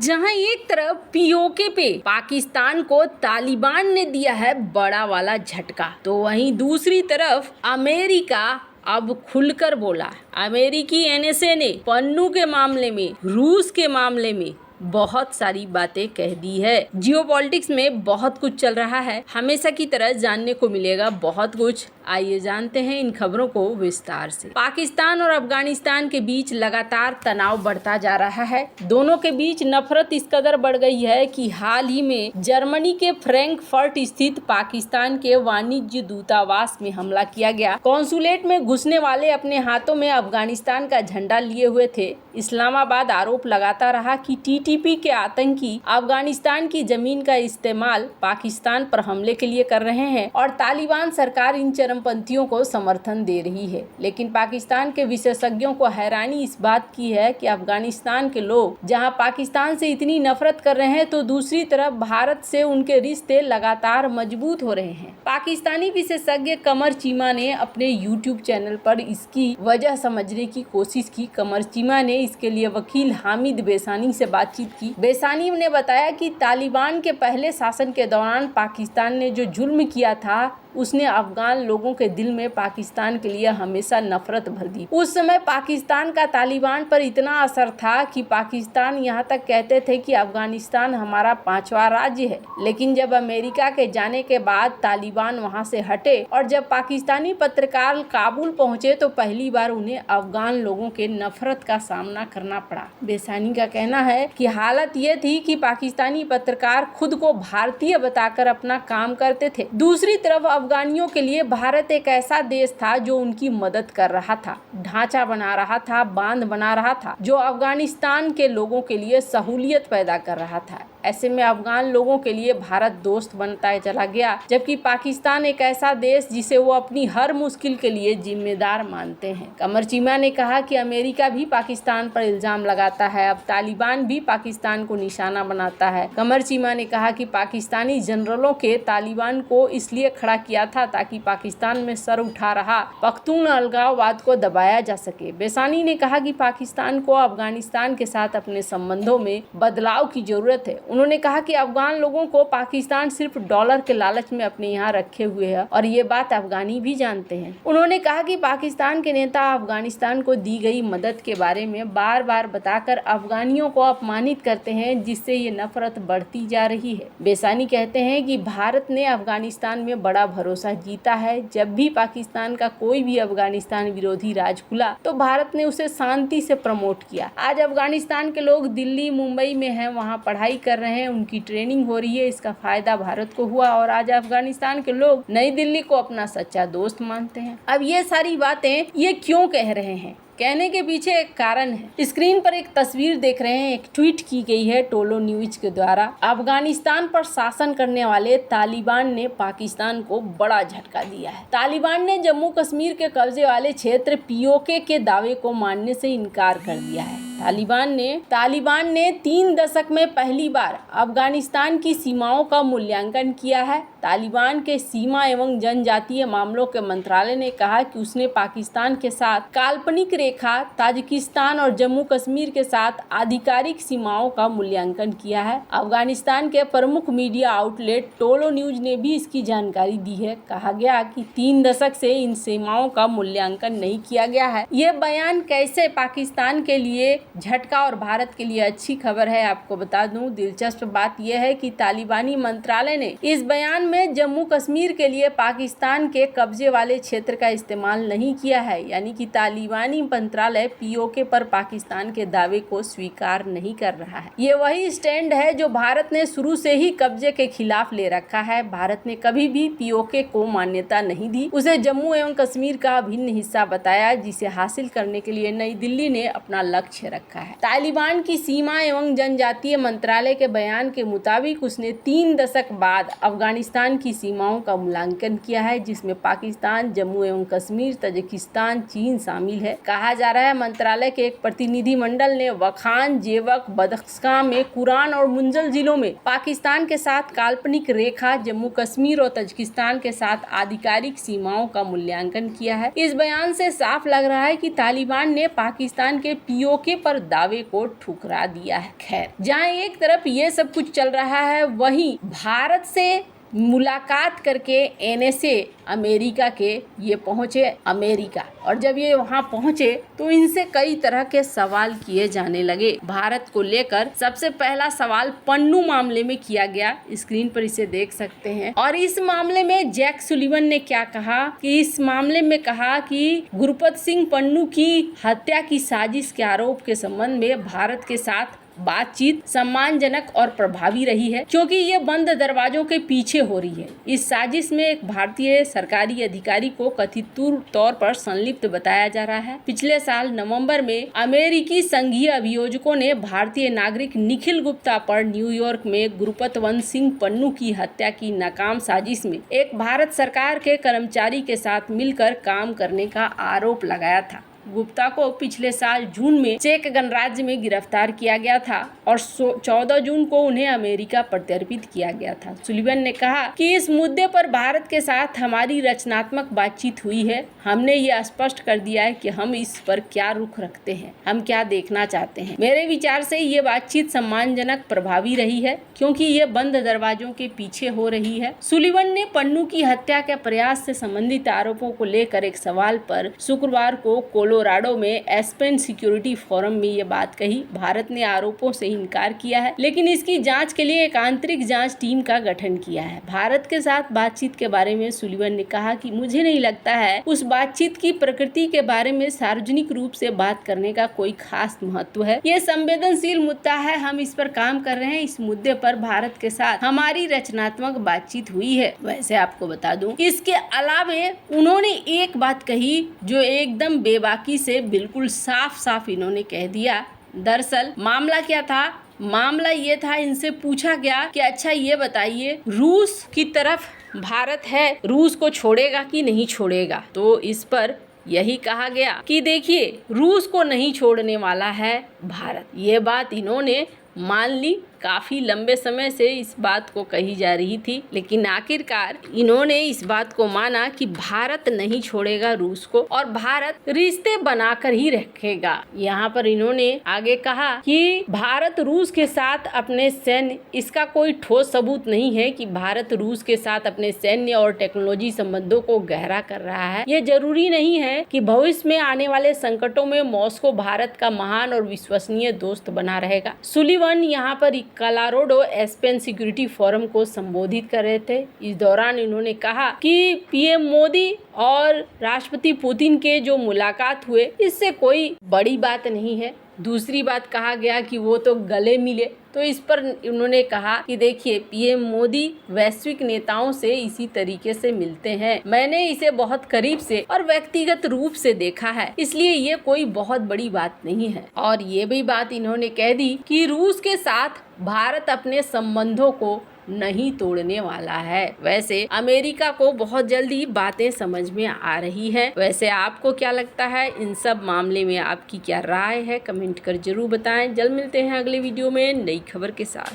जहां एक तरफ पीओके पे पाकिस्तान को तालिबान ने दिया है बड़ा वाला झटका, तो वहीं दूसरी तरफ अमेरिका अब खुलकर बोला। अमेरिकी एनएसए ने पन्नू के मामले में, रूस के मामले में बहुत सारी बातें कह दी है। जियोपॉलिटिक्स में बहुत कुछ चल रहा है, हमेशा की तरह जानने को मिलेगा बहुत कुछ। आइए जानते हैं इन खबरों को विस्तार से। पाकिस्तान और अफगानिस्तान के बीच लगातार तनाव बढ़ता जा रहा है। दोनों के बीच नफरत इस कदर बढ़ गई है कि हाल ही में जर्मनी के फ्रैंकफर्ट स्थित पाकिस्तान के वाणिज्य दूतावास में हमला किया गया। कॉन्सुलेट में घुसने वाले अपने हाथों में अफगानिस्तान का झंडा लिए हुए थे। इस्लामाबाद आरोप लगाता रहा कि टीटीपी के आतंकी अफगानिस्तान की जमीन का इस्तेमाल पाकिस्तान पर हमले के लिए कर रहे हैं और तालिबान सरकार इन चरमपंथियों को समर्थन दे रही है। लेकिन पाकिस्तान के विशेषज्ञों को हैरानी इस बात की है कि अफगानिस्तान के लोग जहां पाकिस्तान से इतनी नफरत कर रहे हैं, तो दूसरी तरफ भारत से उनके रिश्ते लगातार मजबूत हो रहे हैं। पाकिस्तानी विशेषज्ञ कमर चीमा ने अपने यूट्यूब चैनल पर इसकी वजह समझने की कोशिश की। कमर चीमा ने इसके लिए वकील हामिद बेसानी से बातचीत की। बेसानी ने बताया कि तालिबान के पहले शासन के दौरान पाकिस्तान ने जो जुल्म किया था, उसने अफगान लोगों के दिल में पाकिस्तान के लिए हमेशा नफरत भर दी। उस समय पाकिस्तान का तालिबान पर इतना असर था कि पाकिस्तान यहाँ तक कहते थे कि अफगानिस्तान हमारा 5वां राज्य है। लेकिन जब अमेरिका के जाने के बाद तालिबान वहाँ से हटे और जब पाकिस्तानी पत्रकार काबुल पहुँचे, तो पहली बार उन्हें अफगान लोगों के नफरत का सामना करना पड़ा। बेसानी का कहना है कि हालत ये थी कि पाकिस्तानी पत्रकार खुद को भारतीय बताकर अपना काम करते थे। दूसरी तरफ अफगानियों के लिए भारत एक ऐसा देश था जो उनकी मदद कर रहा था, ढांचा बना रहा था, बांध बना रहा था, जो अफगानिस्तान के लोगों के लिए सहूलियत पैदा कर रहा था। ऐसे में अफगान लोगों के लिए भारत दोस्त बनता चला गया, जबकि पाकिस्तान एक ऐसा देश जिसे वो अपनी हर मुश्किल के लिए जिम्मेदार मानते हैं। कमर चीमा ने कहा कि अमेरिका भी पाकिस्तान पर इल्जाम लगाता है, अब तालिबान भी पाकिस्तान को निशाना बनाता है। कमर चीमा ने कहा कि पाकिस्तानी जनरलों के तालिबान को इसलिए खड़ा किया था ताकि पाकिस्तान में सर उठा रहा पख्तून अलगाववाद को दबाया जा सके। बेसानी ने कहा कि पाकिस्तान को अफगानिस्तान के साथ अपने संबंधों में बदलाव की जरूरत है। उन्होंने कहा कि अफगान लोगों को पाकिस्तान सिर्फ डॉलर के लालच में अपने यहाँ रखे हुए है और ये बात अफगानी भी जानते हैं। उन्होंने कहा कि पाकिस्तान के नेता अफगानिस्तान को दी गई मदद के बारे में बार बार बताकर अफगानियों को अपमानित करते हैं, जिससे ये नफरत बढ़ती जा रही है। बेसानी कहते हैं कि भारत ने अफगानिस्तान में बड़ा भरोसा जीता है। जब भी पाकिस्तान का कोई भी अफगानिस्तान विरोधी राज खुला, तो भारत ने उसे शांति से प्रमोट किया। आज अफगानिस्तान के लोग दिल्ली, मुंबई में हैं, वहाँ पढ़ाई कर रहे हैं, उनकी ट्रेनिंग हो रही है, इसका फायदा भारत को हुआ और आज अफगानिस्तान के लोग नई दिल्ली को अपना सच्चा दोस्त मानते हैं। अब ये सारी बातें ये क्यों कह रहे हैं? कहने के पीछे एक कारण है। स्क्रीन पर एक तस्वीर देख रहे हैं, एक ट्वीट की गई है टोलो न्यूज के द्वारा। अफगानिस्तान पर शासन करने वाले तालिबान ने पाकिस्तान को बड़ा झटका दिया है। तालिबान ने जम्मू कश्मीर के कब्जे वाले क्षेत्र पीओके के दावे को मानने से इनकार कर दिया है। तालिबान ने 3 दशक में पहली बार अफगानिस्तान की सीमाओं का मूल्यांकन किया है। तालिबान के सीमा एवं जनजातीय मामलों के मंत्रालय ने कहा कि उसने पाकिस्तान के साथ काल्पनिक रेखा, ताजिकिस्तान और जम्मू कश्मीर के साथ आधिकारिक सीमाओं का मूल्यांकन किया है। अफगानिस्तान के प्रमुख मीडिया आउटलेट टोलो न्यूज ने भी इसकी जानकारी दी है। कहा गया कि 3 दशक से इन सीमाओं का मूल्यांकन नहीं किया गया है। ये बयान कैसे पाकिस्तान के लिए झटका और भारत के लिए अच्छी खबर है, आपको बता दूं। दिलचस्प बात यह है कि तालिबानी मंत्रालय ने इस बयान में जम्मू कश्मीर के लिए पाकिस्तान के कब्जे वाले क्षेत्र का इस्तेमाल नहीं किया है, यानी कि तालिबानी मंत्रालय पीओके पर पाकिस्तान के दावे को स्वीकार नहीं कर रहा है। ये वही स्टैंड है जो भारत ने शुरू से ही कब्जे के खिलाफ ले रखा है। भारत ने कभी भी पीओके को मान्यता नहीं दी, उसे जम्मू एवं कश्मीर का अभिन्न हिस्सा बताया, जिसे हासिल करने के लिए नई दिल्ली ने अपना लक्ष्य रखा है। तालिबान की सीमा एवं जनजातीय मंत्रालय के बयान के मुताबिक उसने 3 दशक बाद अफगानिस्तान की सीमाओं का मूल्यांकन किया है, जिसमें पाकिस्तान, जम्मू एवं कश्मीर, ताजिकिस्तान, चीन शामिल है। कहा जा रहा है मंत्रालय के एक प्रतिनिधि मंडल ने वखान, जेवक, बदख्शां में कुरान और मुंजल जिलों में पाकिस्तान के साथ काल्पनिक रेखा, जम्मू कश्मीर और ताजिकिस्तान के साथ आधिकारिक सीमाओं का मूल्यांकन किया है। इस बयान से साफ लग रहा है कि तालिबान ने पाकिस्तान के पीओके पर और दावे को ठुकरा दिया है। खैर, जहां एक तरफ ये सब कुछ चल रहा है, वहीं भारत से मुलाकात करके एनएसए अमेरिका के ये पहुंचे अमेरिका, और जब ये वहां पहुंचे तो इनसे कई तरह के सवाल किए जाने लगे भारत को लेकर। सबसे पहला सवाल पन्नू मामले में किया गया, स्क्रीन पर इसे देख सकते हैं। और इस मामले में जैक सुलिवन ने क्या कहा कि इस मामले में कहा कि गुरपत सिंह पन्नू की हत्या की साजिश के आरोप के संबंध में भारत के साथ बातचीत सम्मानजनक और प्रभावी रही है, क्योंकि ये बंद दरवाजों के पीछे हो रही है। इस साजिश में एक भारतीय सरकारी अधिकारी को कथित तौर पर संलिप्त बताया जा रहा है। पिछले साल नवंबर में अमेरिकी संघीय अभियोजकों ने भारतीय नागरिक निखिल गुप्ता पर न्यूयॉर्क में गुरपतवंत सिंह पन्नू की हत्या की नाकाम साजिश में एक भारत सरकार के कर्मचारी के साथ मिलकर काम करने का आरोप लगाया था। गुप्ता को पिछले साल जून में चेक गणराज्य में गिरफ्तार किया गया था और 14 जून को उन्हें अमेरिका प्रत्यर्पित किया गया था। सुलिवन ने कहा कि इस मुद्दे पर भारत के साथ हमारी रचनात्मक बातचीत हुई है। हमने ये स्पष्ट कर दिया है कि हम इस पर क्या रुख रखते हैं, हम क्या देखना चाहते हैं। मेरे विचार से ये बातचीत सम्मानजनक प्रभावी रही है, क्योंकि ये बंद दरवाजों के पीछे हो रही है। सुलिवन ने पन्नू की हत्या के प्रयास से संबंधित आरोपों को लेकर एक सवाल पर शुक्रवार को कोलोराडो में एस्पेन सिक्योरिटी फोरम में ये बात कही। भारत ने आरोपों से इनकार किया है, लेकिन इसकी जांच के लिए एक आंतरिक जांच टीम का गठन किया है। भारत के साथ बातचीत के बारे में सुलिवन ने कहा कि मुझे नहीं लगता है उस बातचीत की प्रकृति के बारे में सार्वजनिक रूप से बात करने का कोई खास महत्व है। ये संवेदनशील मुद्दा है, हम इस पर काम कर रहे हैं। इस मुद्दे पर भारत के साथ हमारी रचनात्मक बातचीत हुई है। वैसे आपको बता दूं, इसके अलावे उन्होंने एक बात कही जो एकदम बेबाकी से बिल्कुल साफ साफ इन्होंने कह दिया। दरअसल मामला क्या था? मामला ये था, इनसे पूछा गया कि अच्छा ये बताइए, रूस की तरफ भारत है, रूस को छोड़ेगा कि नहीं छोड़ेगा? तो इस पर यही कहा गया कि देखिए, रूस को नहीं छोड़ने वाला है भारत। ये बात इन्होंने मान ली। काफी लंबे समय से इस बात को कही जा रही थी, लेकिन आखिरकार इन्होंने इस बात को माना कि भारत नहीं छोड़ेगा रूस को और भारत रिश्ते बनाकर ही रखेगा। यहाँ पर इन्होंने आगे कहा कि भारत रूस के साथ अपने सैन्य, इसका कोई ठोस सबूत नहीं है कि भारत रूस के साथ अपने सैन्य और टेक्नोलॉजी संबंधों को गहरा कर रहा है। ये जरूरी नहीं है कि भविष्य में आने वाले संकटों में मॉस्को भारत का महान और विश्वसनीय दोस्त बना रहेगा। सुलिवन यहाँ पर कोलोराडो एस्पेन सिक्योरिटी फोरम को संबोधित कर रहे थे। इस दौरान इन्होंने कहा कि पीएम मोदी और राष्ट्रपति पुतिन के जो मुलाकात हुए, इससे कोई बड़ी बात नहीं है। दूसरी बात कहा गया कि वो तो गले मिले, तो इस पर उन्होंने कहा कि देखिए, पीएम मोदी वैश्विक नेताओं से इसी तरीके से मिलते हैं। मैंने इसे बहुत करीब से और व्यक्तिगत रूप से देखा है, इसलिए ये कोई बहुत बड़ी बात नहीं है। और ये भी बात इन्होंने कह दी कि रूस के साथ भारत अपने संबंधों को नहीं तोड़ने वाला है। वैसे अमेरिका को बहुत जल्दी बातें समझ में आ रही है। वैसे आपको क्या लगता है इन सब मामले में? आपकी क्या राय है? कमेंट कर जरूर बताएं। जल्द मिलते हैं अगले वीडियो में नई खबर के साथ।